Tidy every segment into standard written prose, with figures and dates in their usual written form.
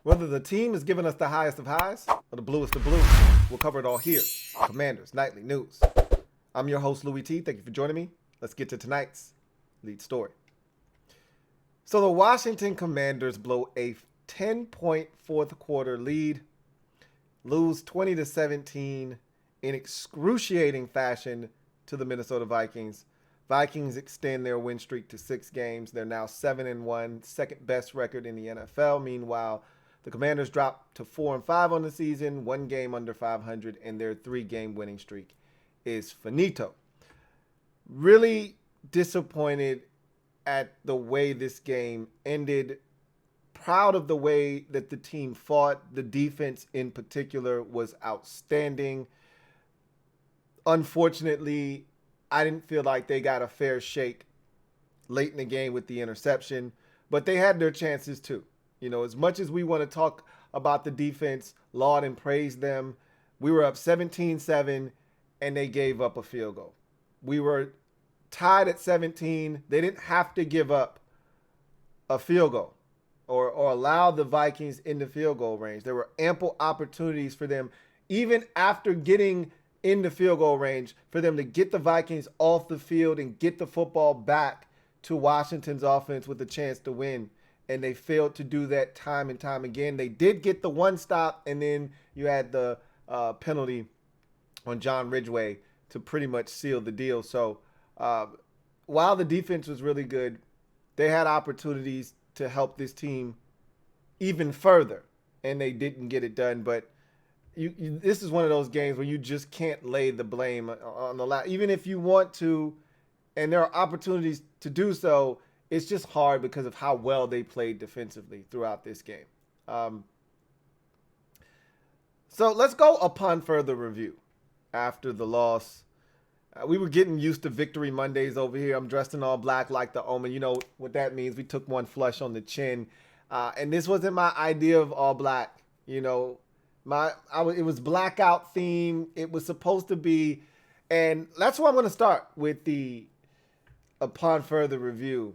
Whether the team is giving us the highest of highs or the bluest of blue, we'll cover it all here. Commanders Nightly News. I'm your host, Louie T. Thank you for joining me. Let's get to tonight's lead story. So the Washington Commanders blow a 10-point fourth quarter lead, lose 20-17 in excruciating fashion to the Minnesota Vikings. Vikings extend their win streak to 6 games. They're now 7-1, second best record in the NFL. Meanwhile, the Commanders dropped to 4-5 on the season, 1 game under 500, and their 3-game winning streak is finito. Really disappointed at the way this game ended. Proud of the way that the team fought. The defense in particular was outstanding. Unfortunately, I didn't feel like they got a fair shake late in the game with the interception, but they had their chances too. You know, as much as we want to talk about the defense, laud and praise them, we were up 17-7 and they gave up a field goal. We were tied at 17. They didn't have to give up a field goal or allow the Vikings in the field goal range. There were ample opportunities for them, even after getting in the field goal range, for them to get the Vikings off the field and get the football back to Washington's offense with a chance to win. And they failed to do that time and time again. They did get the one stop, and then you had the penalty on John Ridgeway to pretty much seal the deal. So while the defense was really good, they had opportunities to help this team even further, and they didn't get it done. But this is one of those games where you just can't lay the blame on the last, even if you want to, and there are opportunities to do so. It's just hard because of how well they played defensively throughout this game. So let's go upon further review after the loss. We were getting used to Victory Mondays over here. I'm dressed in all black like the Omen. You know what that means. We took one flush on the chin. And this wasn't my idea of all black. You know, it was blackout theme. It was supposed to be. And that's where I'm going to start with the upon further review.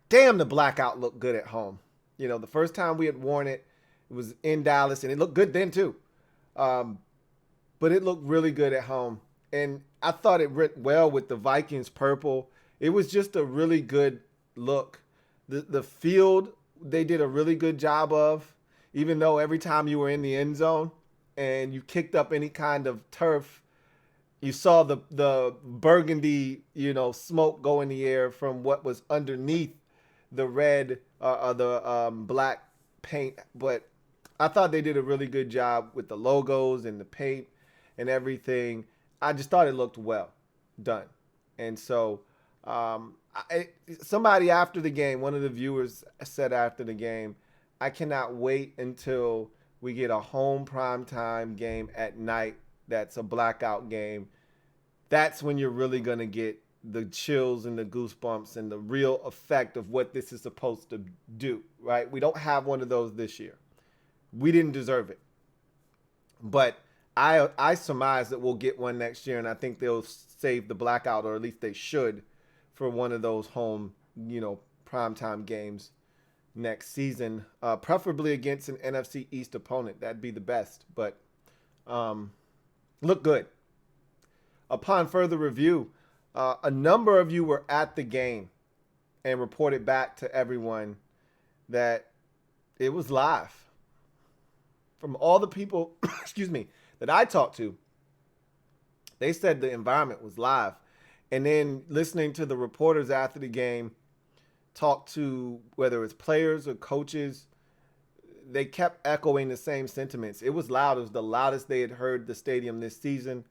Damn, the blackout looked good at home. You know, the first time we had worn it, it was in Dallas, and it looked good then too. But it looked really good at home. And I thought it went well with the Vikings purple. It was just a really good look. The field, they did a really good job of, even though every time you were in the end zone and you kicked up any kind of turf, you saw the burgundy, smoke go in the air from what was underneath the red black paint. But I thought they did a really good job with the logos and the paint and everything. I just thought it looked well done. And so somebody after the game, one of the viewers said after the game, I cannot wait until we get a home primetime game at night that's a blackout game. That's when you're really going to get the chills and the goosebumps and the real effect of what this is supposed to do, right? We don't have one of those this year. We didn't deserve it. But I surmise that we'll get one next year, and I think they'll save the blackout, or at least they should, for one of those home, primetime games next season, preferably against an NFC East opponent. That'd be the best, but look good. Upon further review, a number of you were at the game and reported back to everyone that it was live. From all the people, that I talked to, they said the environment was live. And then listening to the reporters after the game talk to whether it's players or coaches, they kept echoing the same sentiments. It was loud. It was the loudest they had heard the stadium this season.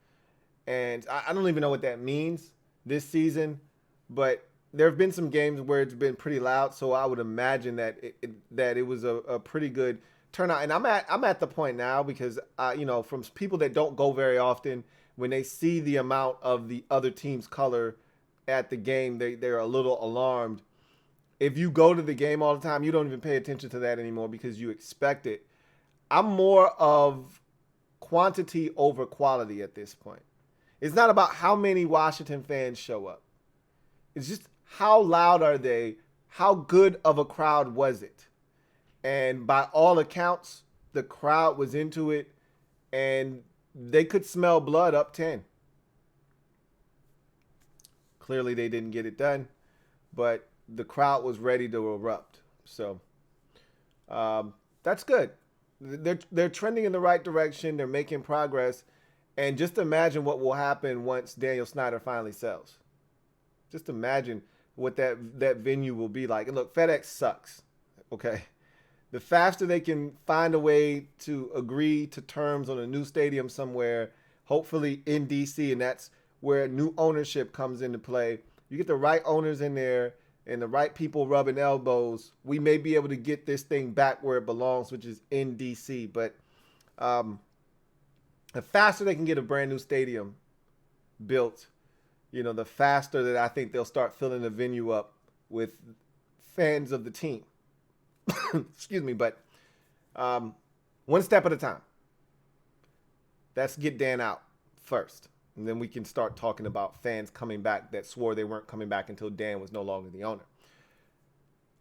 And I don't even know what that means this season, but there have been some games where it's been pretty loud. So I would imagine that it was a pretty good turnout. And I'm at the point now because, from people that don't go very often, when they see the amount of the other team's color at the game, they're a little alarmed. If you go to the game all the time, you don't even pay attention to that anymore because you expect it. I'm more of quantity over quality at this point. It's not about how many Washington fans show up. It's just how loud are they? How good of a crowd was it? And by all accounts, the crowd was into it, and they could smell blood up 10. Clearly, they didn't get it done, but the crowd was ready to erupt. So that's good. They're trending in the right direction. They're making progress. And just imagine what will happen once Daniel Snyder finally sells. Just imagine what that venue will be like. And look, FedEx sucks. Okay. The faster they can find a way to agree to terms on a new stadium somewhere, hopefully in DC, and that's where new ownership comes into play. You get the right owners in there and the right people rubbing elbows, we may be able to get this thing back where it belongs, which is in DC. But the faster they can get a brand new stadium built, the faster that I think they'll start filling the venue up with fans of the team. Excuse me, but one step at a time. Let's get Dan out first. And then we can start talking about fans coming back that swore they weren't coming back until Dan was no longer the owner.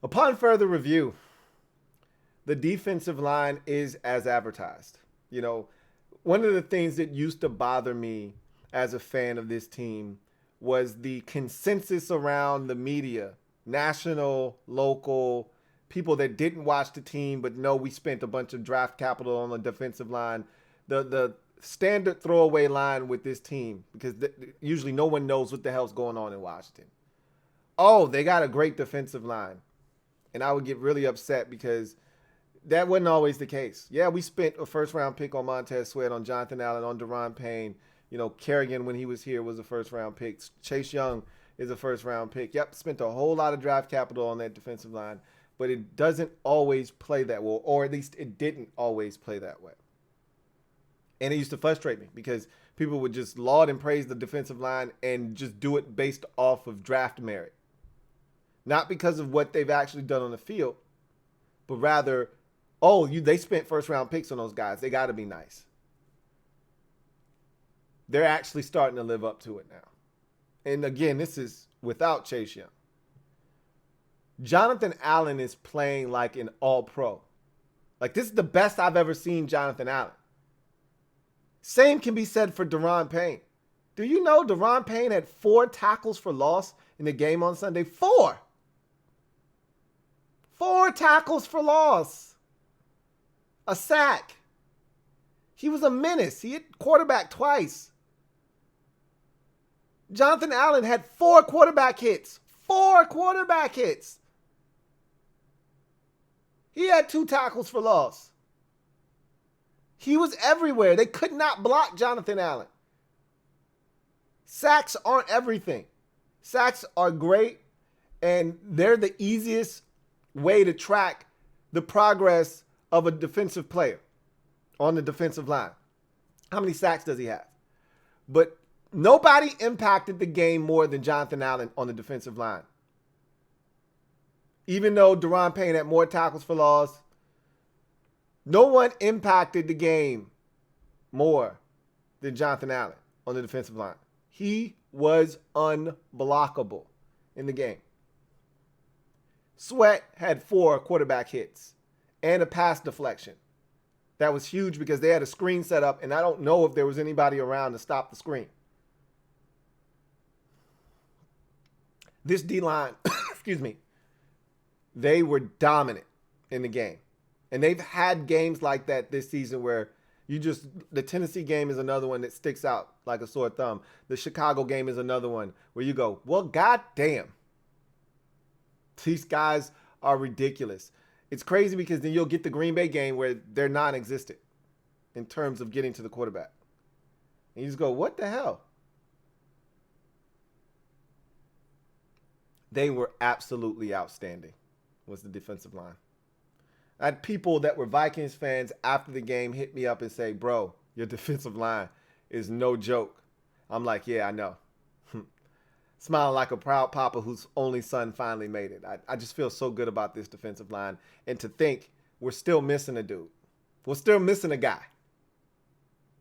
Upon further review, the defensive line is as advertised. One of the things that used to bother me as a fan of this team was the consensus around the media, national, local, people that didn't watch the team but know we spent a bunch of draft capital on the defensive line. The standard throwaway line with this team, because usually no one knows what the hell's going on in Washington. Oh, they got a great defensive line. And I would get really upset because that wasn't always the case. Yeah, we spent a first-round pick on Montez Sweat, on Jonathan Allen, on Daron Payne. Kerrigan, when he was here, was a first-round pick. Chase Young is a first-round pick. Yep, spent a whole lot of draft capital on that defensive line. But it doesn't always play that well, or at least it didn't always play that way. And it used to frustrate me because people would just laud and praise the defensive line and just do it based off of draft merit. Not because of what they've actually done on the field, but rather, they spent first-round picks on those guys. They got to be nice. They're actually starting to live up to it now. And again, this is without Chase Young. Jonathan Allen is playing like an all-pro. Like, this is the best I've ever seen Jonathan Allen. Same can be said for Daron Payne. Do you know Daron Payne had 4 tackles for loss in the game on Sunday? 4! 4 tackles for loss. A sack. He was a menace. He hit quarterback twice. Jonathan Allen had 4 quarterback hits. 4 quarterback hits. He had 2 tackles for loss. He was everywhere. They could not block Jonathan Allen. Sacks aren't everything. Sacks are great, and they're the easiest way to track the progress of a defensive player on the defensive line. How many sacks does he have? But nobody impacted the game more than Jonathan Allen on the defensive line. Even though Daron Payne had more tackles for loss, no one impacted the game more than Jonathan Allen on the defensive line. He was unblockable in the game. Sweat had 4 quarterback hits and a pass deflection. That was huge because they had a screen set up, and I don't know if there was anybody around to stop the screen. This D-line, excuse me, they were dominant in the game. And they've had games like that this season where the Tennessee game is another one that sticks out like a sore thumb. The Chicago game is another one where you go, well, goddamn. These guys are ridiculous. It's crazy because then you'll get the Green Bay game where they're non-existent in terms of getting to the quarterback. And you just go, what the hell? They were absolutely outstanding, was the defensive line. I had people that were Vikings fans after the game hit me up and say, bro, your defensive line is no joke. I'm like, yeah, I know. Smiling like a proud papa whose only son finally made it. I just feel so good about this defensive line. And to think we're still missing a dude. We're still missing a guy.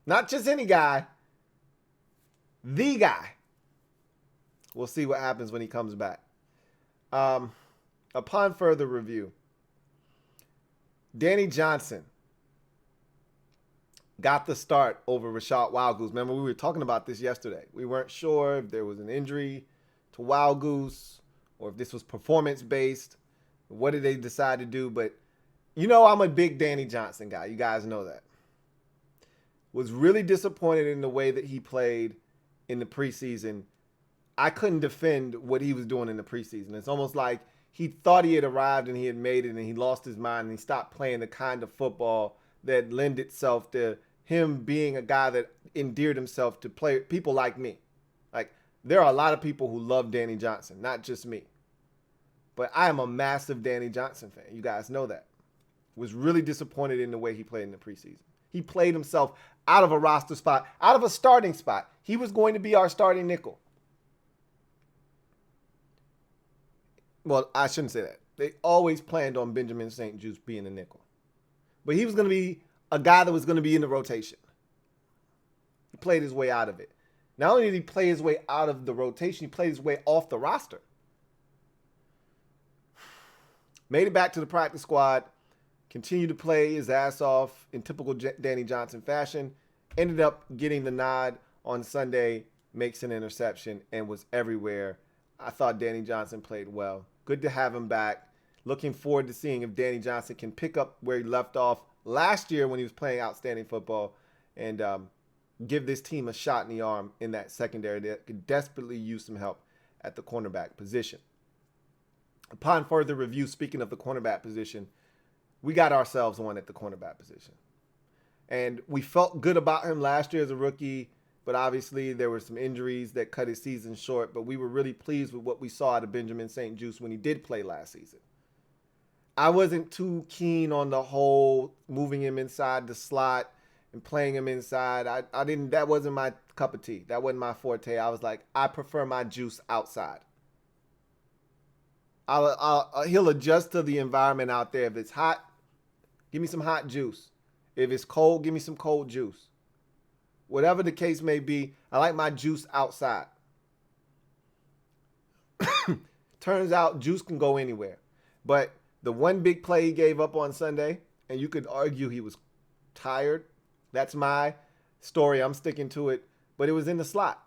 Not just any guy. The guy. We'll see what happens when he comes back. Upon further review, Danny Johnson got the start over Rashad Wildgoose. Remember, we were talking about this yesterday. We weren't sure if there was an injury to Wildgoose or if this was performance-based. What did they decide to do? But I'm a big Danny Johnson guy. You guys know that. Was really disappointed in the way that he played in the preseason. I couldn't defend what he was doing in the preseason. It's almost like he thought he had arrived and he had made it, and he lost his mind and he stopped playing the kind of football that lend itself to him being a guy that endeared himself to people like me. Like, there are a lot of people who love Danny Johnson, not just me. But I am a massive Danny Johnson fan. You guys know that. Was really disappointed in the way he played in the preseason. He played himself out of a roster spot, out of a starting spot. He was going to be our starting nickel. Well, I shouldn't say that. They always planned on Benjamin St-Juste being a nickel. But he was going to be a guy that was going to be in the rotation. He played his way out of it. Not only did he play his way out of the rotation, he played his way off the roster. Made it back to the practice squad. Continued to play his ass off in typical Danny Johnson fashion. Ended up getting the nod on Sunday. Makes an interception and was everywhere. I thought Danny Johnson played well. Good to have him back. Looking forward to seeing if Danny Johnson can pick up where he left off last year when he was playing outstanding football and give this team a shot in the arm in that secondary that could desperately use some help at the cornerback position. Upon further review, speaking of the cornerback position, we got ourselves one at the cornerback position. And we felt good about him last year as a rookie, but obviously there were some injuries that cut his season short. But we were really pleased with what we saw out of Benjamin St-Juste when he did play last season. I wasn't too keen on the whole moving him inside the slot and playing him inside. I didn't. That wasn't my cup of tea. That wasn't my forte. I was like, I prefer my juice outside. He'll adjust to the environment out there. If it's hot, give me some hot juice. If it's cold, give me some cold juice. Whatever the case may be, I like my juice outside. Turns out juice can go anywhere. But the one big play he gave up on Sunday, and you could argue he was tired. That's my story. I'm sticking to it. But it was in the slot.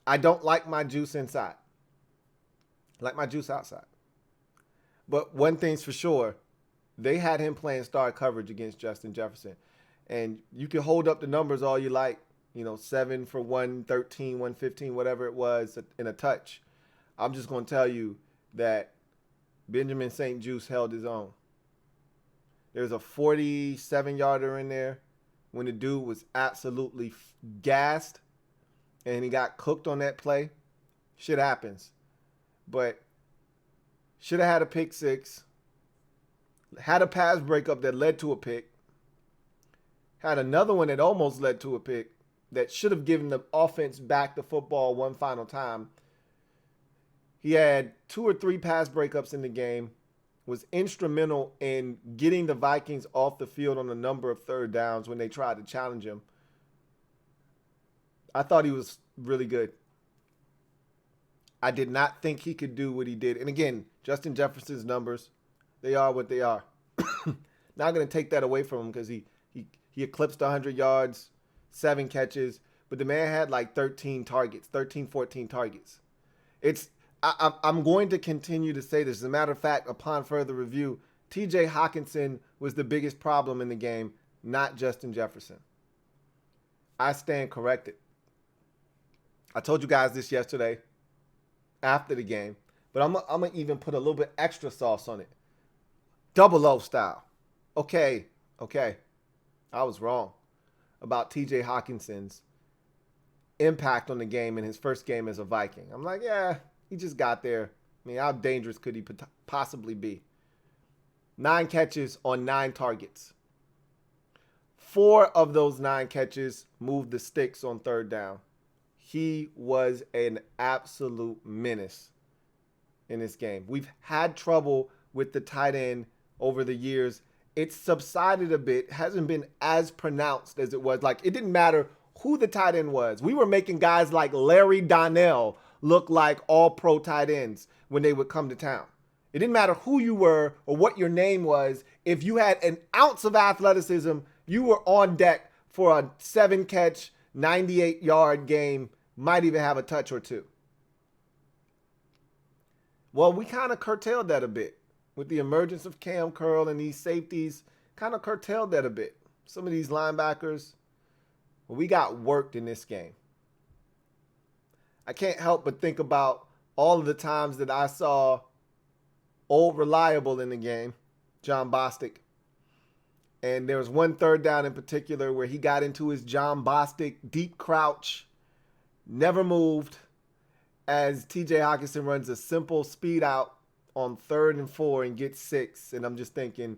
I don't like my juice inside. I like my juice outside. But one thing's for sure, they had him playing star coverage against Justin Jefferson. And you can hold up the numbers all you like, 7 for 113, 115, whatever it was in a touch. I'm just going to tell you that Benjamin St-Juste held his own. There's a 47-yarder in there when the dude was absolutely gassed and he got cooked on that play. Shit happens. But should have had a pick six. Had a pass breakup that led to a pick. Had another one that almost led to a pick that should have given the offense back the football one final time. He had 2 or 3 pass breakups in the game. Was instrumental in getting the Vikings off the field on a number of third downs when they tried to challenge him. I thought he was really good. I did not think he could do what he did. And again, Justin Jefferson's numbers, they are what they are. Not going to take that away from him because he eclipsed 100 yards, 7 catches, but the man had like 13, 14 targets. I'm going to continue to say this. As a matter of fact, upon further review, TJ Hawkinson was the biggest problem in the game, not Justin Jefferson. I stand corrected. I told you guys this yesterday after the game, but I'm going to even put a little bit extra sauce on it. Double O style. Okay. I was wrong about TJ Hawkinson's impact on the game in his first game as a Viking. I'm like, yeah, he just got there. I mean, how dangerous could he possibly be? 9 catches on 9 targets. 4 of those 9 catches moved the sticks on third down. He was an absolute menace in this game. We've had trouble with the tight end over the years. It's subsided a bit, hasn't been as pronounced as it was. Like, it didn't matter who the tight end was. We were making guys like Larry Donnell look like all-pro tight ends when they would come to town. It didn't matter who you were or what your name was. If you had an ounce of athleticism, you were on deck for a 7-catch, 98-yard game, might even have a touch or two. Well, we kind of curtailed that a bit with the emergence of Cam Curl and these safeties. Kind of curtailed that a bit. Some of these linebackers, well, we got worked in this game. I can't help but think about all of the times that I saw old reliable in the game, John Bostic. And there was one third down in particular where he got into his John Bostic deep crouch, never moved, as TJ Hawkinson runs a simple speed out on 3rd and 4 and gets 6. And I'm just thinking,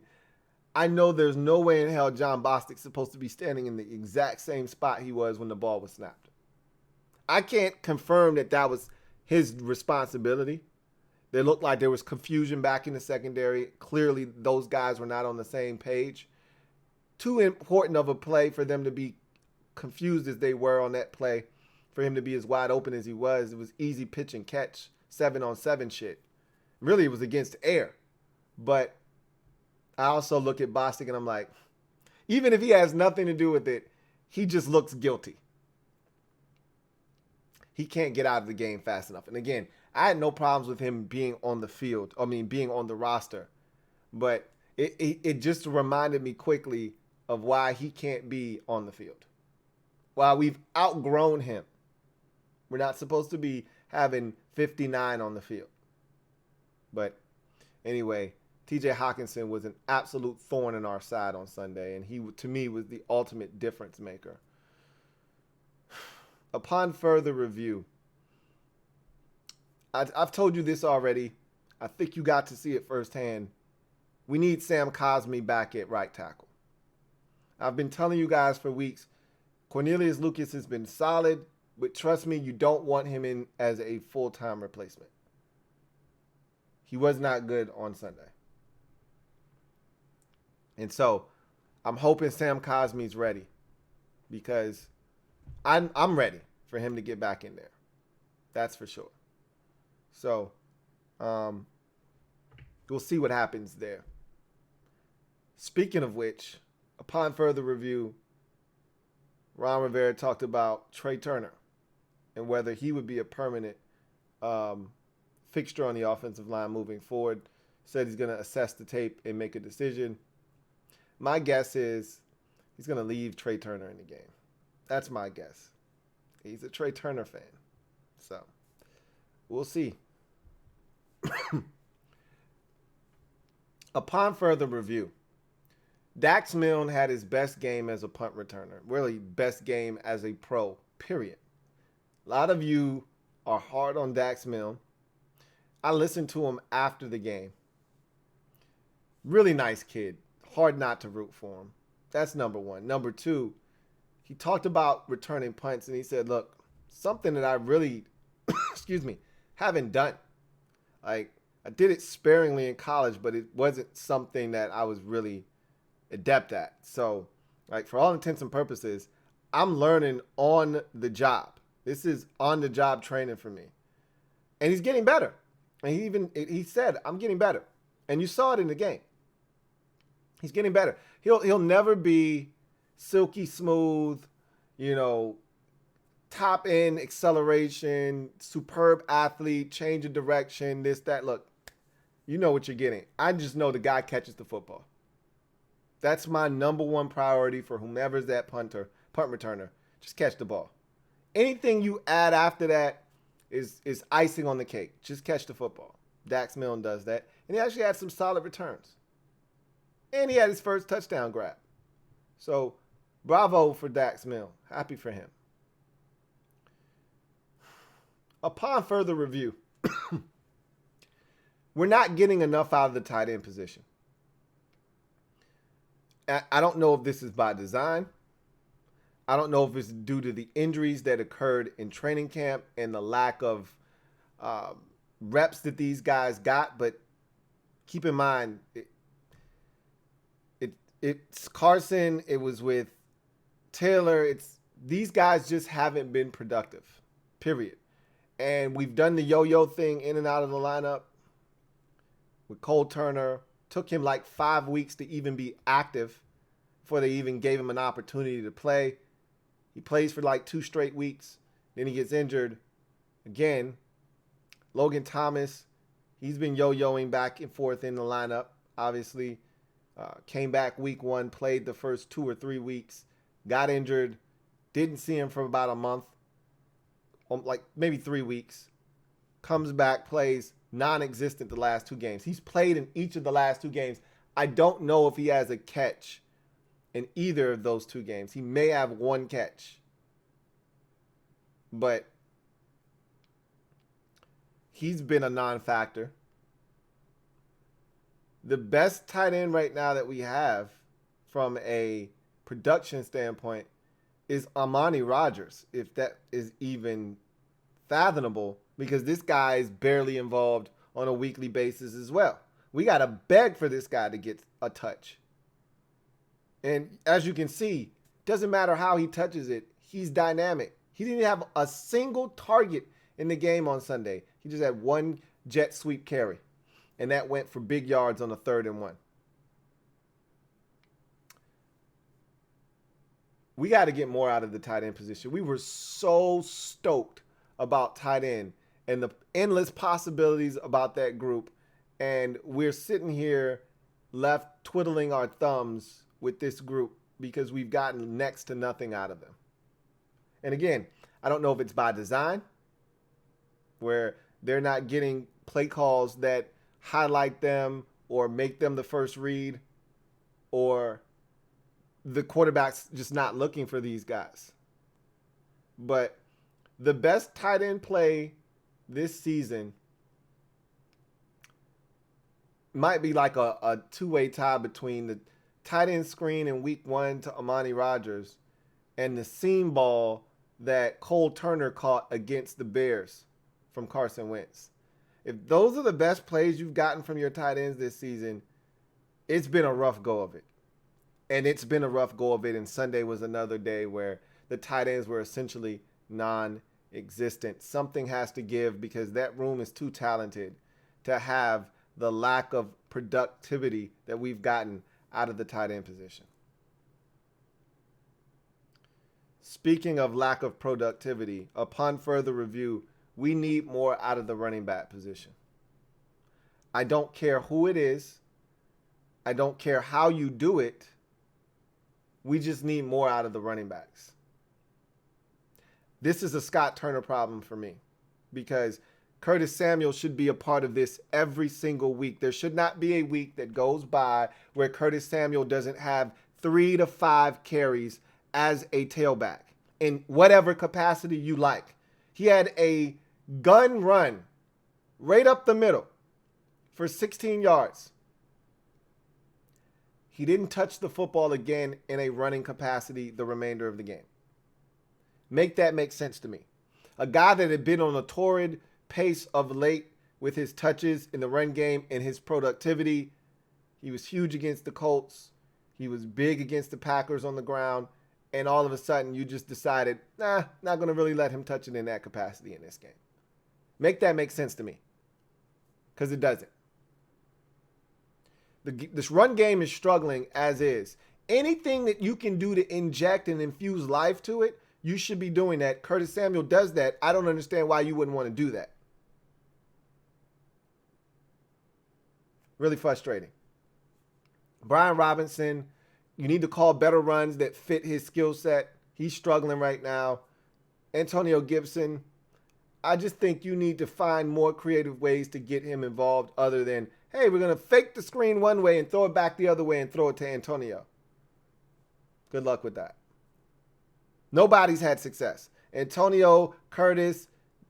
I know there's no way in hell John Bostic's supposed to be standing in the exact same spot he was when the ball was snapped. I can't confirm that that was his responsibility. There looked like there was confusion back in the secondary. Clearly, those guys were not on the same page. Too important of a play for them to be confused as they were on that play, for him to be as wide open as he was. It was easy pitch and catch, 7-on-7 shit. Really, it was against air. But I also look at Bostic and I'm like, even if he has nothing to do with it, he just looks guilty. He can't get out of the game fast enough. And again, I had no problems with him being on the field. Being on the roster. But it just reminded me quickly of why he can't be on the field. While we've outgrown him. We're not supposed to be having 59 on the field. But anyway, TJ Hawkinson was an absolute thorn in our side on Sunday. And he, to me, was the ultimate difference maker. Upon further review, I've told you this already. I think you got to see it firsthand. We need Sam Cosmi back at right tackle. I've been telling you guys for weeks, Cornelius Lucas has been solid, but trust me, you don't want him in as a full-time replacement. He was not good on Sunday. And so I'm hoping Sam Cosmi's ready, because I'm ready for him to get back in there. That's for sure. So we'll see what happens there. Speaking of which, upon further review, Ron Rivera talked about Trey Turner and whether he would be a permanent fixture on the offensive line moving forward. Said he's going to assess the tape and make a decision. My guess is he's going to leave Trey Turner in the game. That's my guess. He's a Trey Turner fan. So we'll see. Upon further review, Dax Milne had his best game as a punt returner. Really, best game as a pro, period. A lot of you are hard on Dax Milne. I listened to him after the game. Really nice kid. Hard not to root for him. That's number one. Number two, he talked about returning punts, and he said, look, something that I really, haven't done. Like, I did it sparingly in college, but it wasn't something that I was really adept at. So, like, for all intents and purposes, I'm learning on the job. This is on-the-job training for me. And he's getting better. And he said, I'm getting better. And you saw it in the game. He's getting better. He'll never be silky smooth, top end acceleration, superb athlete, change of direction, this, that. Look, you know what you're getting. I just know the guy catches the football. That's my number one priority for whomever's that punt returner. Just catch the ball. Anything you add after that is icing on the cake. Just catch the football. Dax Milne does that. And he actually had some solid returns. And he had his first touchdown grab. So, bravo for Dax Milne. Happy for him. Upon further review, we're not getting enough out of the tight end position. I don't know if this is by design. I don't know if it's due to the injuries that occurred in training camp and the lack of reps that these guys got. But keep in mind, it's Carson. It was with Taylor. These guys just haven't been productive, period. And we've done the yo-yo thing in and out of the lineup. with Cole Turner. Took him like 5 weeks to even be active before they even gave him an opportunity to play. He plays for like 2 straight weeks. Then he gets injured again. Logan Thomas, he's been yo-yoing back and forth in the lineup, obviously. Came back week 1, played the first 2 or 3 weeks, got injured, didn't see him for about a month, like maybe 3 weeks. Comes back, plays non-existent the last 2 games. He's played in each of the last 2 games. I don't know if he has a catch in either of those 2 games. He may have 1 catch. But he's been a non-factor. The best tight end right now that we have from a production standpoint is Amani Rodgers, if that is even fathomable, because this guy is barely involved on a weekly basis as well. We got to beg for this guy to get a touch. And as you can see, doesn't matter how he touches it, he's dynamic. He didn't have a single target in the game on Sunday. He just had 1 jet sweep carry, and that went for big yards on a 3rd and 1. We got to get more out of the tight end position. We were so stoked about tight end and the endless possibilities about that group. And we're sitting here left twiddling our thumbs with this group because we've gotten next to nothing out of them. And again, I don't know if it's by design, where they're not getting play calls that highlight them or make them the first read, or the quarterback's just not looking for these guys. But the best tight end play this season might be like a 2-way tie between the tight end screen in week 1 to Amani Rodgers and the seam ball that Cole Turner caught against the Bears from Carson Wentz. If those are the best plays you've gotten from your tight ends this season, it's been a rough go of it. And it's been a rough go of it, and Sunday was another day where the tight ends were essentially non-existent. Something has to give, because that room is too talented to have the lack of productivity that we've gotten out of the tight end position. Speaking of lack of productivity, upon further review, we need more out of the running back position. I don't care who it is. I don't care how you do it. We just need more out of the running backs. This is a Scott Turner problem for me, because Curtis Samuel should be a part of this every single week. There should not be a week that goes by where Curtis Samuel doesn't have 3 to 5 carries as a tailback in whatever capacity you like. He had a gun run right up the middle for 16 yards. He didn't touch the football again in a running capacity the remainder of the game. Make that make sense to me. A guy that had been on a torrid pace of late with his touches in the run game and his productivity. He was huge against the Colts. He was big against the Packers on the ground. And all of a sudden, you just decided, not going to really let him touch it in that capacity in this game. Make that make sense to me, because it doesn't. This run game is struggling as is. Anything that you can do to inject and infuse life to it, you should be doing that. Curtis Samuel does that. I don't understand why you wouldn't want to do that. Really frustrating. Brian Robinson, you need to call better runs that fit his skill set. He's struggling right now. Antonio Gibson, I just think you need to find more creative ways to get him involved other than, hey, we're going to fake the screen one way and throw it back the other way and throw it to Antonio. Good luck with that. Nobody's had success. Antonio, Curtis,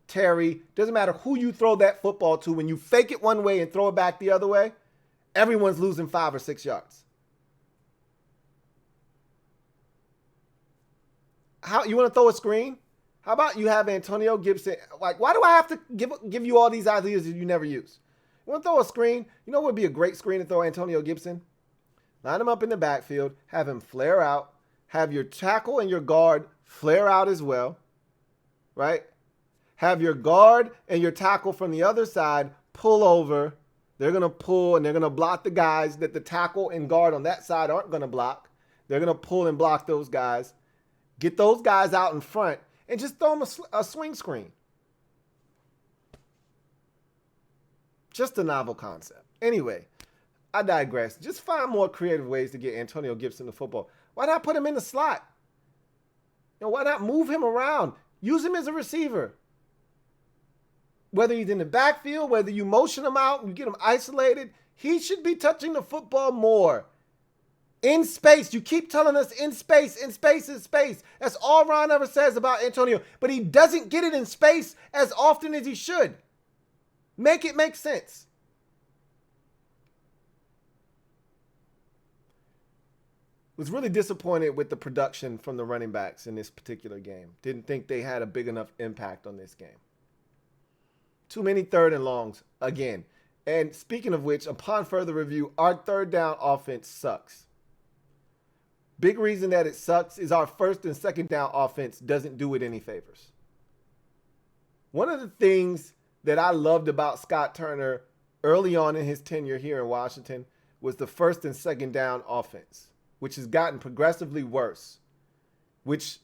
Terry, doesn't matter who you throw that football to, when you fake it one way and throw it back the other way, everyone's losing 5 or 6 yards. How you want to throw a screen? How about you have Antonio Gibson? Like, why do I have to give you all these ideas that you never use? You want to throw a screen? You know what would be a great screen to throw Antonio Gibson? Line him up in the backfield, have him flare out, have your tackle and your guard flare out as well, right? Have your guard and your tackle from the other side pull over They're going to pull and they're going to block the guys that the tackle and guard on that side aren't going to block. They're going to pull and block those guys, get those guys out in front, and just throw them a swing screen. Just a novel concept. Anyway, I digress. Just find more creative ways to get Antonio Gibson the football. Why not put him in the slot? Why not move him around? Use him as a receiver. Whether he's in the backfield, whether you motion him out and you get him isolated, he should be touching the football more. In space. You keep telling us in space, in space, in space. That's all Ron ever says about Antonio. But he doesn't get it in space as often as he should. Make it make sense. Was really disappointed with the production from the running backs in this particular game. Didn't think they had a big enough impact on this game. Too many third and longs again. And speaking of which, upon further review, our third down offense sucks. Big reason that it sucks is our first and second down offense doesn't do it any favors. One of the things that I loved about Scott Turner early on in his tenure here in Washington was the first and second down offense, which has gotten progressively worse, which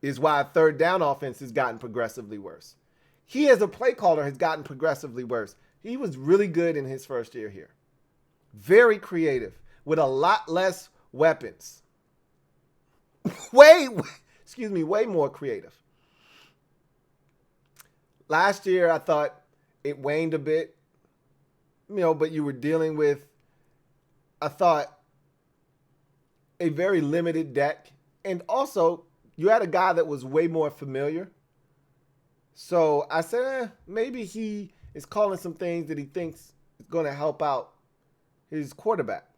is why third down offense has gotten progressively worse. He, as a play caller, has gotten progressively worse. He was really good in his first year here. Very creative, with a lot less weapons. way more creative. Last year, I thought it waned a bit, but you were dealing with, I thought, a very limited deck. And also, you had a guy that was way more familiar. So I said, maybe he is calling some things that he thinks is going to help out his quarterback,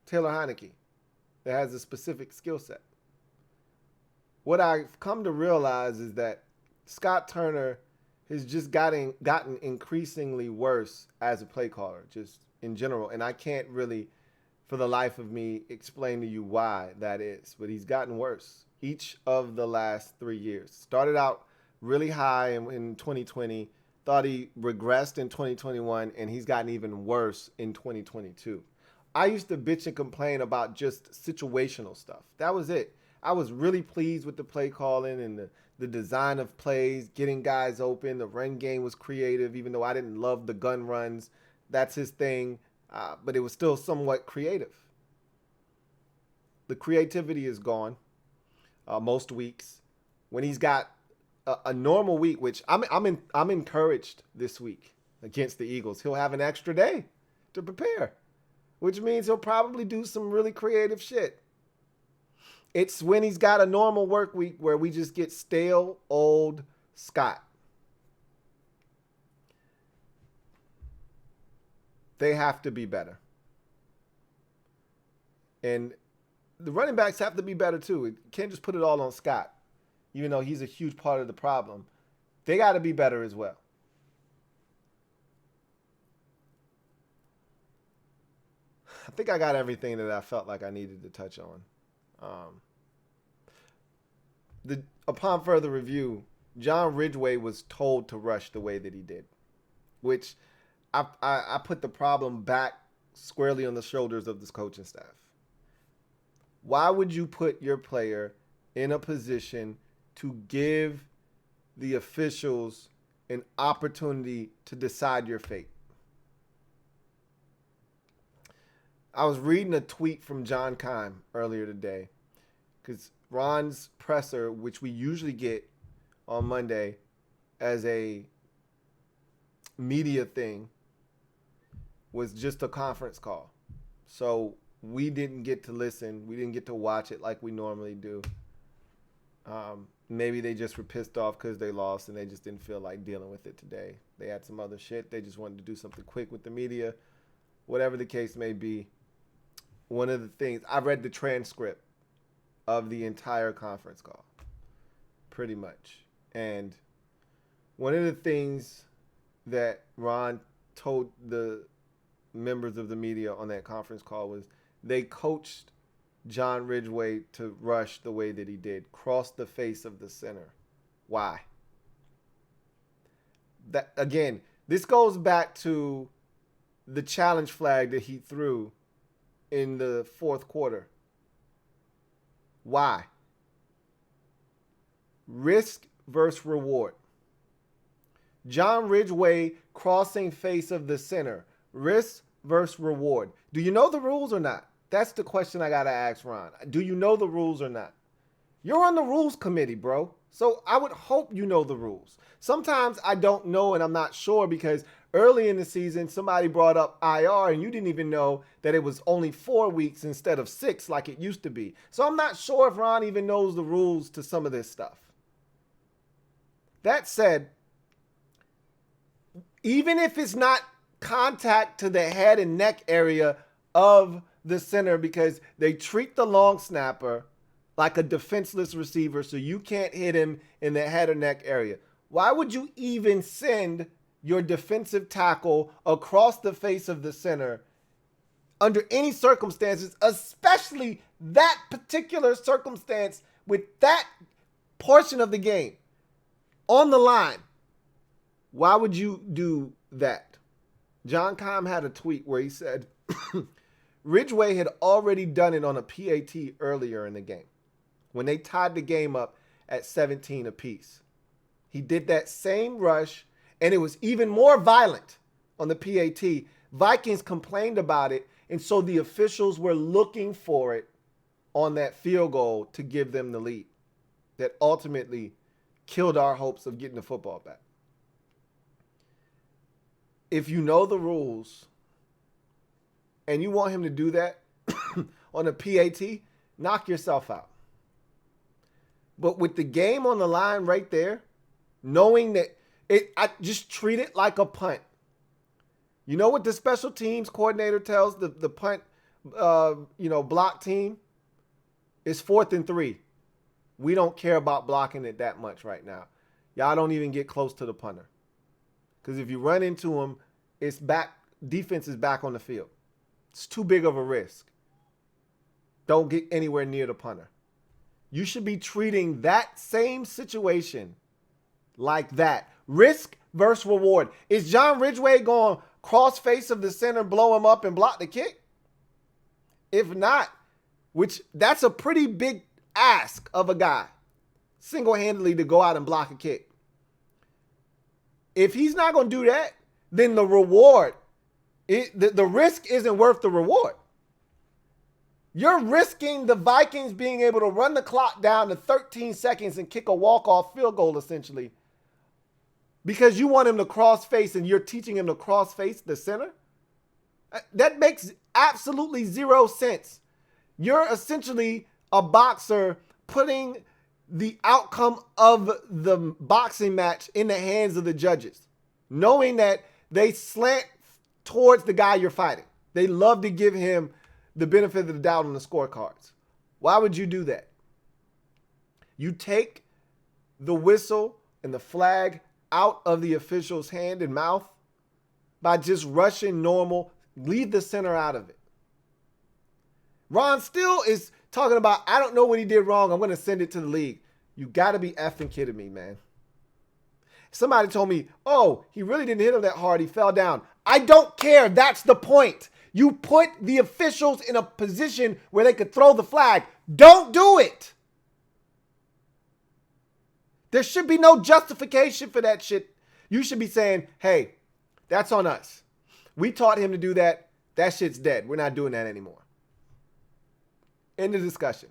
Taylor Heineke, that has a specific skill set. What I've come to realize is that Scott Turner has just gotten increasingly worse as a play caller, just in general. And I can't really, for the life of me, explain to you why that is. But he's gotten worse each of the last 3 years. Started out really high in 2020, thought he regressed in 2021, and he's gotten even worse in 2022. I used to bitch and complain about just situational stuff. That was it. I was really pleased with the play calling and the design of plays, getting guys open. The run game was creative, even though I didn't love the gun runs. That's his thing, but it was still somewhat creative. The creativity is gone most weeks. When he's got a normal week, which I'm encouraged this week against the Eagles, he'll have an extra day to prepare, which means he'll probably do some really creative shit. It's when he's got a normal work week where we just get stale old Scott. They have to be better. And the running backs have to be better too. You can't just put it all on Scott, even though he's a huge part of the problem. They got to be better as well. I think I got everything that I felt like I needed to touch on. Upon further review, John Ridgway was told to rush the way that he did, which I put the problem back squarely on the shoulders of this coaching staff. Why would you put your player in a position to give the officials an opportunity to decide your fate? I was reading a tweet from John Keim earlier today because Ron's presser, which we usually get on Monday as a media thing, was just a conference call. So we didn't get to listen. We didn't get to watch it like we normally do. Maybe they just were pissed off because they lost and they just didn't feel like dealing with it today. They had some other shit. They just wanted to do something quick with the media. Whatever the case may be. One of the things, I read the transcript of the entire conference call, pretty much. And one of the things that Ron told the members of the media on that conference call was they coached John Ridgway to rush the way that he did, cross the face of the center. Why? That again, this goes back to the challenge flag that he threw in the fourth quarter. Why? Risk versus reward. John Ridgway crossing face of the center. Risk versus reward. Do you know the rules or not? That's the question I got to ask Ron. Do you know the rules or not? You're on the rules committee, bro. So I would hope you know the rules. Sometimes I don't know and I'm not sure because early in the season, somebody brought up IR and you didn't even know that it was only 4 weeks instead of 6 like it used to be. So I'm not sure if Ron even knows the rules to some of this stuff. That said, even if it's not contact to the head and neck area of the center because they treat the long snapper like a defenseless receiver so you can't hit him in the head or neck area. Why would you even send your defensive tackle across the face of the center under any circumstances, especially that particular circumstance with that portion of the game on the line? Why would you do that? John Keim had a tweet where he said Ridgway had already done it on a PAT earlier in the game when they tied the game up at 17 apiece. He did that same rush, and it was even more violent on the PAT. Vikings complained about it, and so the officials were looking for it on that field goal to give them the lead that ultimately killed our hopes of getting the football back. If you know the rules and you want him to do that on a PAT, knock yourself out. But with the game on the line right there, knowing that I just treat it like a punt. You know what the special teams coordinator tells the punt, block team? It's 4th and 3. We don't care about blocking it that much right now. Y'all don't even get close to the punter. Because if you run into him, it's back. Defense is back on the field. It's too big of a risk. Don't get anywhere near the punter. You should be treating that same situation like that. Risk versus reward. Is John Ridgway going cross face of the center, blow him up, and block the kick? If not, which that's a pretty big ask of a guy, single-handedly to go out and block a kick. If he's not going to do that, then the reward, the risk isn't worth the reward. You're risking the Vikings being able to run the clock down to 13 seconds and kick a walk-off field goal, essentially, because you want him to cross-face and you're teaching him to cross-face the center? That makes absolutely zero sense. You're essentially a boxer putting the outcome of the boxing match in the hands of the judges, knowing that they slant towards the guy you're fighting. They love to give him the benefit of the doubt on the scorecards. Why would you do that? You take the whistle and the flag out of the official's hand and mouth by just rushing normal, leave the center out of it. Ron still is talking about, I don't know what he did wrong, I'm going to send it to the league. You got to be effing kidding me, man. Somebody told me, oh, he really didn't hit him that hard, he fell down. I don't care, that's the point. You put the officials in a position where they could throw the flag. Don't do it. There should be no justification for that shit. You should be saying, hey, that's on us. We taught him to do that. That shit's dead. We're not doing that anymore. End of discussion.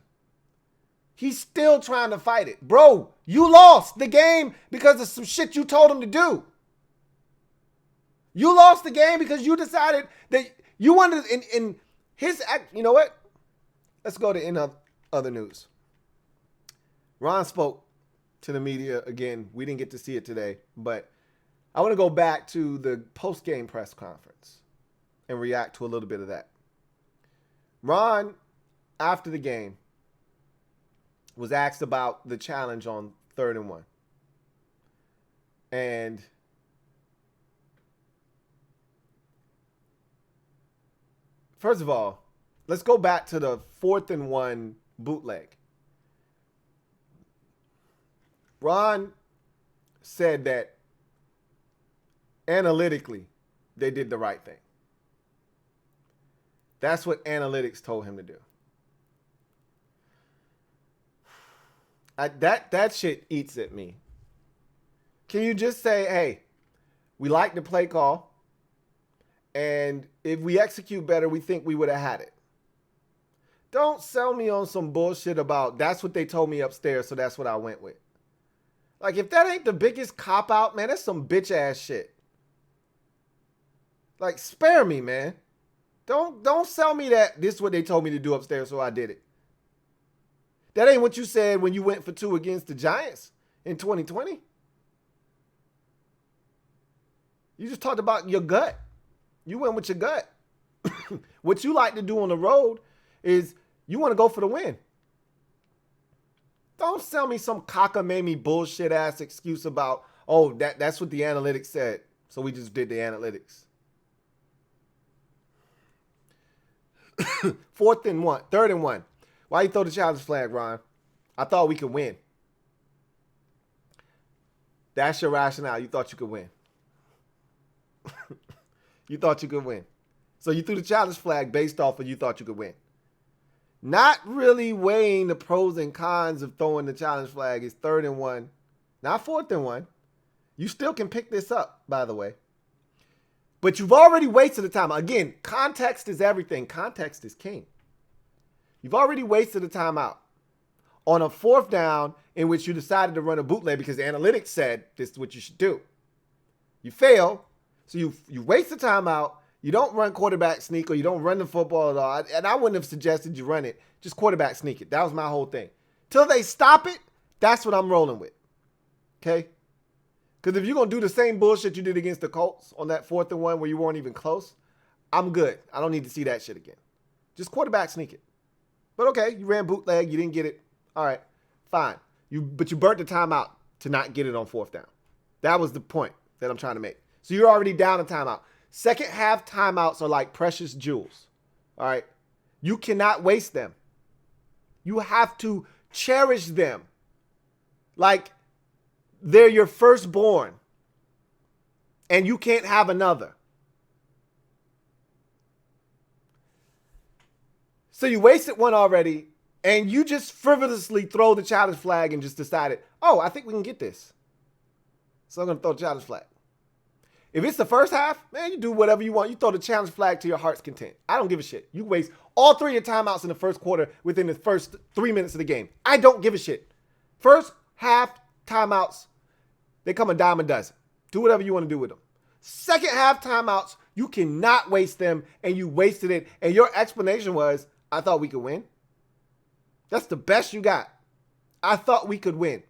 He's still trying to fight it. Bro, you lost the game because of some shit you told him to do. You lost the game because you decided that you wanted in his act. You know what? Let's go to other news. Ron spoke to the media again. We didn't get to see it today, but I want to go back to the post-game press conference and react to a little bit of that. Ron, after the game, was asked about the challenge on 3rd and 1. And first of all, let's go back to the 4th and 1 bootleg. Ron said that analytically, they did the right thing. That's what analytics told him to do. That shit eats at me. Can you just say, hey, we like the play call, and if we execute better, we think we would have had it. Don't sell me on some bullshit about that's what they told me upstairs, so that's what I went with. Like, if that ain't the biggest cop-out, man, that's some bitch-ass shit. Like, spare me, man. Don't sell me that this is what they told me to do upstairs, so I did it. That ain't what you said when you went for 2 against the Giants in 2020. You just talked about your gut. You went with your gut. What you like to do on the road is you want to go for the win. Don't sell me some cockamamie bullshit ass excuse about, oh, that's what the analytics said, so we just did the analytics. 3rd and 1. Why you throw the challenge flag, Ron? I thought we could win. That's your rationale. You thought you could win. You thought you could win. So you threw the challenge flag based off of you thought you could win. Not really weighing the pros and cons of throwing the challenge flag is 3rd and 1. Not 4th and 1. You still can pick this up, by the way. But you've already wasted the time. Again, context is everything. Context is king. You've already wasted the timeout on a 4th down in which you decided to run a bootleg because the analytics said this is what you should do. You fail, so you waste the timeout. You don't run quarterback sneak or you don't run the football at all. And I wouldn't have suggested you run it. Just quarterback sneak it. That was my whole thing. Till they stop it, that's what I'm rolling with. Okay? Because if you're going to do the same bullshit you did against the Colts on that 4th and 1 where you weren't even close, I'm good. I don't need to see that shit again. Just quarterback sneak it. But okay, you ran bootleg. You didn't get it. All right, fine. But you burnt the timeout to not get it on 4th down. That was the point that I'm trying to make. So you're already down a timeout. Second half timeouts are like precious jewels. All right? You cannot waste them. You have to cherish them like they're your firstborn and you can't have another. So you wasted one already and you just frivolously throw the challenge flag and just decided, oh, I think we can get this. So I'm going to throw the challenge flag. If it's the first half, man, you do whatever you want. You throw the challenge flag to your heart's content. I don't give a shit. You waste all 3 of your timeouts in the first quarter within the first 3 minutes of the game. I don't give a shit. First half timeouts, they come a dime a dozen. Do whatever you want to do with them. Second half timeouts, you cannot waste them, and you wasted it. And your explanation was, I thought we could win. That's the best you got. I thought we could win.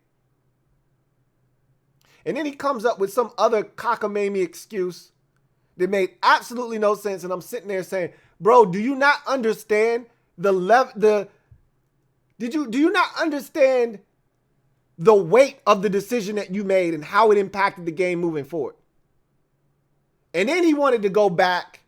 And then he comes up with some other cockamamie excuse that made absolutely no sense. And I'm sitting there saying, bro, do you not understand do you not understand the weight of the decision that you made and how it impacted the game moving forward? And then he wanted to go back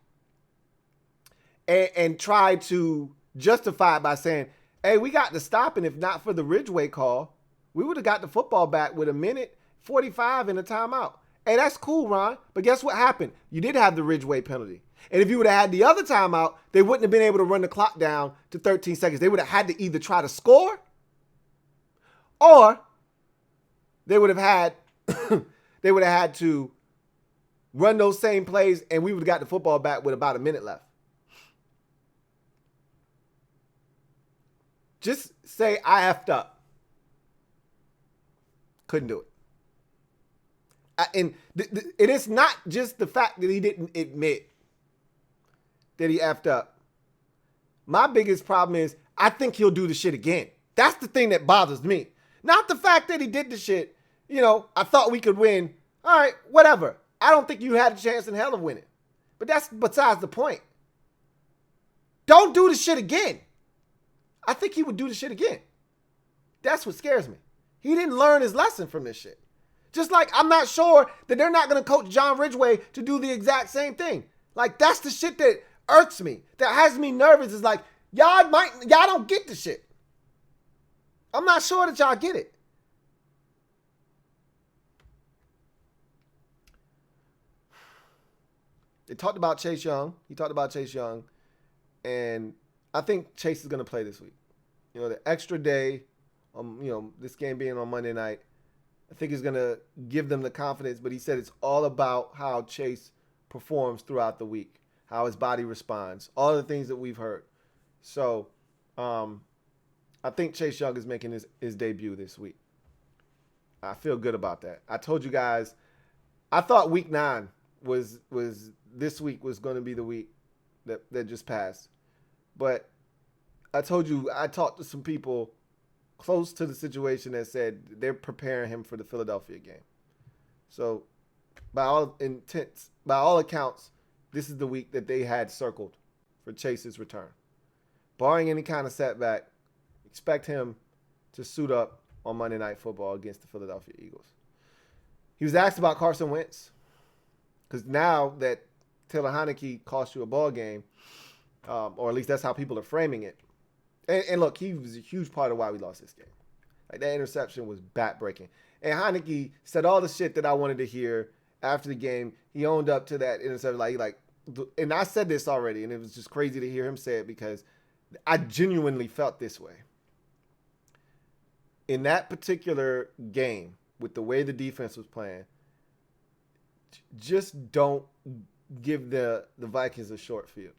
and try to justify it by saying, hey, we got to stop. And if not for the Ridgeway call, we would have got the football back with 1:45 in a timeout. Hey, that's cool, Ron. But guess what happened? You did have the Ridgeway penalty. And if you would have had the other timeout, they wouldn't have been able to run the clock down to 13 seconds. They would have had to either try to score or they would have had to run those same plays and we would have got the football back with about a minute left. Just say I effed up. Couldn't do it. And it is not just the fact that he didn't admit that he effed up. My biggest problem is I think he'll do the shit again. That's the thing that bothers me. Not the fact that he did the shit. You know, I thought we could win. All right, whatever. I don't think you had a chance in hell of winning. But that's besides the point. Don't do the shit again. I think he would do the shit again. That's what scares me. He didn't learn his lesson from this shit. Just like I'm not sure that they're not going to coach John Ridgeway to do the exact same thing. Like, that's the shit that irks me, that has me nervous. Is like, y'all don't get the shit. I'm not sure that y'all get it. They talked about Chase Young. He talked about Chase Young. And I think Chase is going to play this week. The extra day, this game being on Monday night, I think is going to give them the confidence. But he said it's all about how Chase performs throughout the week, how his body responds, all the things that we've heard. So I think Chase Young is making his debut this week. I feel good about that. I told you guys, I thought week 9 was this week was going to be the week that just passed. But I told you, I talked to some people close to the situation that said they're preparing him for the Philadelphia game. So by all accounts, this is the week that they had circled for Chase's return. Barring any kind of setback, expect him to suit up on Monday Night Football against the Philadelphia Eagles. He was asked about Carson Wentz, because now that Taylor Heineke cost you a ball game, or at least that's how people are framing it. And look, he was a huge part of why we lost this game. Like, that interception was back-breaking. And Heineke said all the shit that I wanted to hear after the game. He owned up to that interception. And I said this already, and it was just crazy to hear him say it because I genuinely felt this way. In that particular game, with the way the defense was playing, just don't give the Vikings a short field.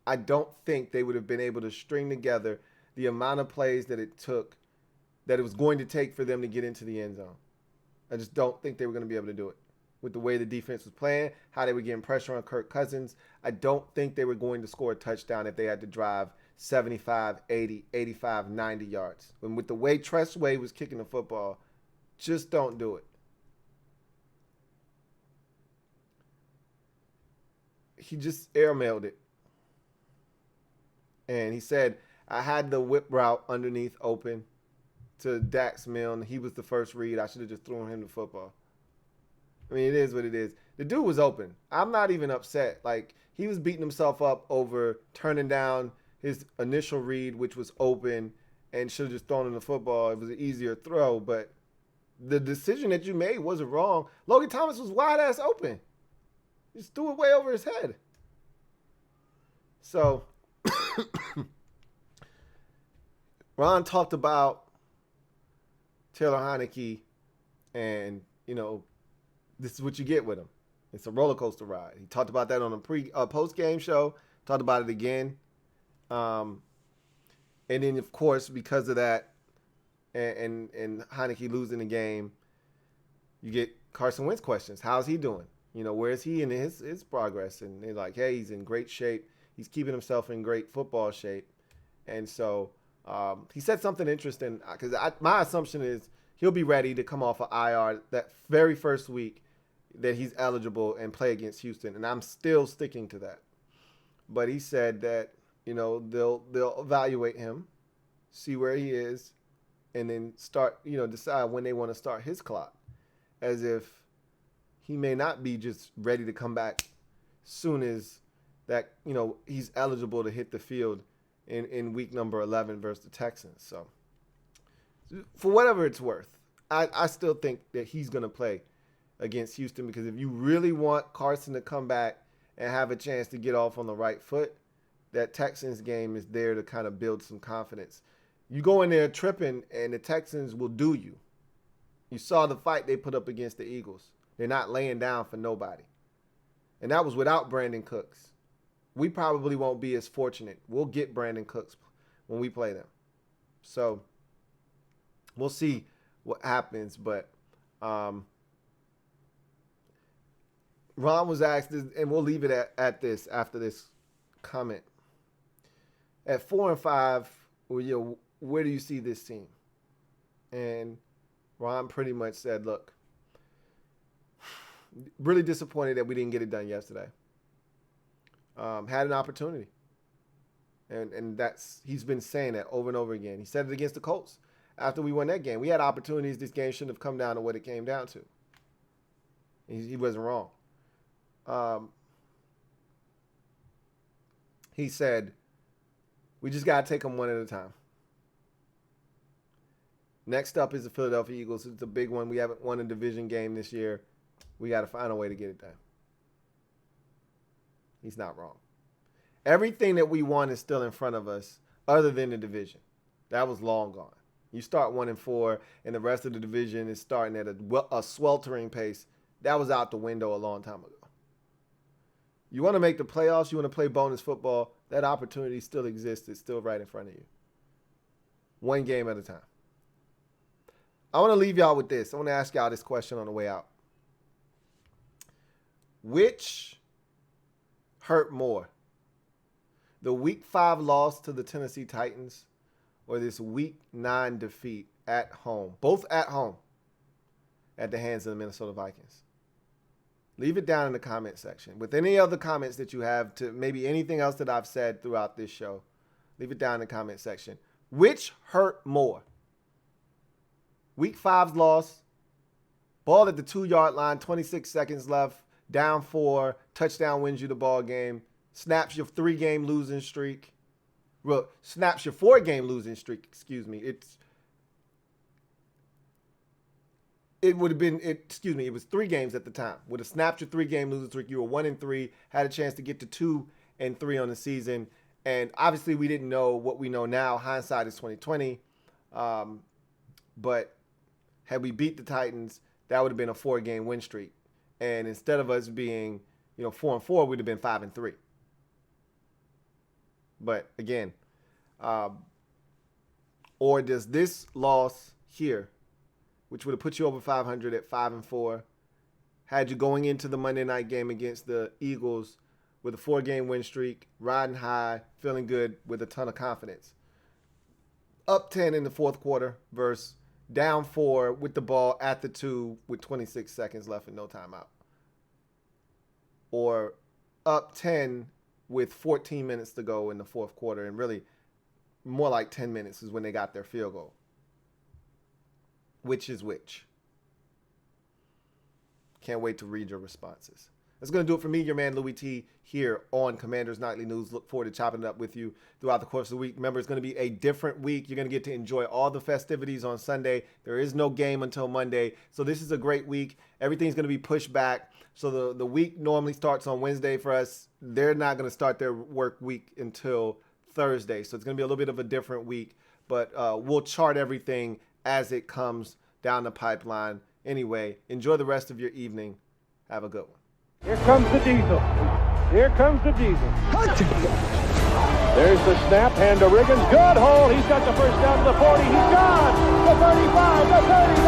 I don't think they would have been able to string together the amount of plays that it was going to take for them to get into the end zone. I just don't think they were going to be able to do it. With the way the defense was playing, how they were getting pressure on Kirk Cousins, I don't think they were going to score a touchdown if they had to drive 75, 80, 85, 90 yards. And with the way Tressway was kicking the football, just don't do it. He just airmailed it. And he said, I had the whip route underneath open to Dax Milne. He was the first read. I should have just thrown him the football. I mean, it is what it is. The dude was open. I'm not even upset. Like, he was beating himself up over turning down his initial read, which was open, and should have just thrown him the football. It was an easier throw, but the decision that you made wasn't wrong. Logan Thomas was wide-ass open. He just threw it way over his head. So, Ron talked about Taylor Heineke, and, this is what you get with him. It's a roller coaster ride. He talked about that on a post-game show, talked about it again. And then, of course, because of that and Heineke losing the game, you get Carson Wentz questions. How's he doing? Where is he in his progress? And they're like, hey, he's in great shape. He's keeping himself in great football shape. And so he said something interesting, because my assumption is he'll be ready to come off of IR that very first week that he's eligible and play against Houston. And I'm still sticking to that. But he said that, they'll evaluate him, see where he is, and then start, decide when they want to start his clock. As if he may not be just ready to come back soon as that, he's eligible to hit the field in week number 11 versus the Texans. So for whatever it's worth, I still think that he's going to play against Houston, because if you really want Carson to come back and have a chance to get off on the right foot, that Texans game is there to kind of build some confidence. You go in there tripping, and the Texans will do you. You saw the fight they put up against the Eagles. They're not laying down for nobody. And that was without Brandon Cooks. We probably won't be as fortunate. We'll get Brandon Cooks when we play them. So we'll see what happens. But Ron was asked, and we'll leave it at this after this comment. At 4-5, where do you see this team? And Ron pretty much said, look, really disappointed that we didn't get it done yesterday. Had an opportunity. And he's been saying that over and over again. He said it against the Colts after we won that game. We had opportunities. This game shouldn't have come down to what it came down to. He wasn't wrong. He said, we just got to take them one at a time. Next up is the Philadelphia Eagles. It's a big one. We haven't won a division game this year. We got to find a way to get it done. He's not wrong. Everything that we want is still in front of us other than the division. That was long gone. You start 1-4, and the rest of the division is starting at a sweltering pace. That was out the window a long time ago. You want to make the playoffs, you want to play bonus football, that opportunity still exists. It's still right in front of you. One game at a time. I want to leave y'all with this. I want to ask y'all this question on the way out. Which hurt more? The Week 5 loss to the Tennessee Titans or this Week 9 defeat at home, both at home, at the hands of the Minnesota Vikings? Leave it down in the comment section. With any other comments that you have to maybe anything else that I've said throughout this show, leave it down in the comment section. Which hurt more? Week 5's loss, ball at the 2-yard line, 26 seconds left, down 4, touchdown wins you the ball game, snaps your 3-game losing streak. Well, snaps your 4-game losing streak, excuse me. It would have been, it was 3 games at the time. Would have snapped your 3-game losing streak. You were 1-3, had a chance to get to 2-3 on the season. And obviously we didn't know what we know now. Hindsight is 2020. But had we beat the Titans, that would have been a 4-game win streak. And instead of us being, 4-4, we'd have been 5-3. But again, or does this loss here, which would have put you over 500 at 5-4, had you going into the Monday night game against the Eagles with a 4-game win streak, riding high, feeling good with a ton of confidence. Up 10 in the fourth quarter versus down 4 with the ball at the 2 with 26 seconds left and no timeout. Or up 10 with 14 minutes to go in the fourth quarter, and really more like 10 minutes is when they got their field goal. Which is which? Can't wait to read your responses. That's going to do it for me, your man Louie T, here on Commanders Nightly News. Look forward to chopping it up with you throughout the course of the week. Remember, it's going to be a different week. You're going to get to enjoy all the festivities on Sunday. There is no game until Monday, so this is a great week. Everything's going to be pushed back. So the week normally starts on Wednesday for us. They're not going to start their work week until Thursday, so it's going to be a little bit of a different week. But we'll chart everything as it comes down the pipeline. Anyway, enjoy the rest of your evening. Have a good one. Here comes the diesel. Here comes the diesel. There's the snap, hand to Riggins. Good hold. He's got the first down to the 40. He's gone. The 35, the 30.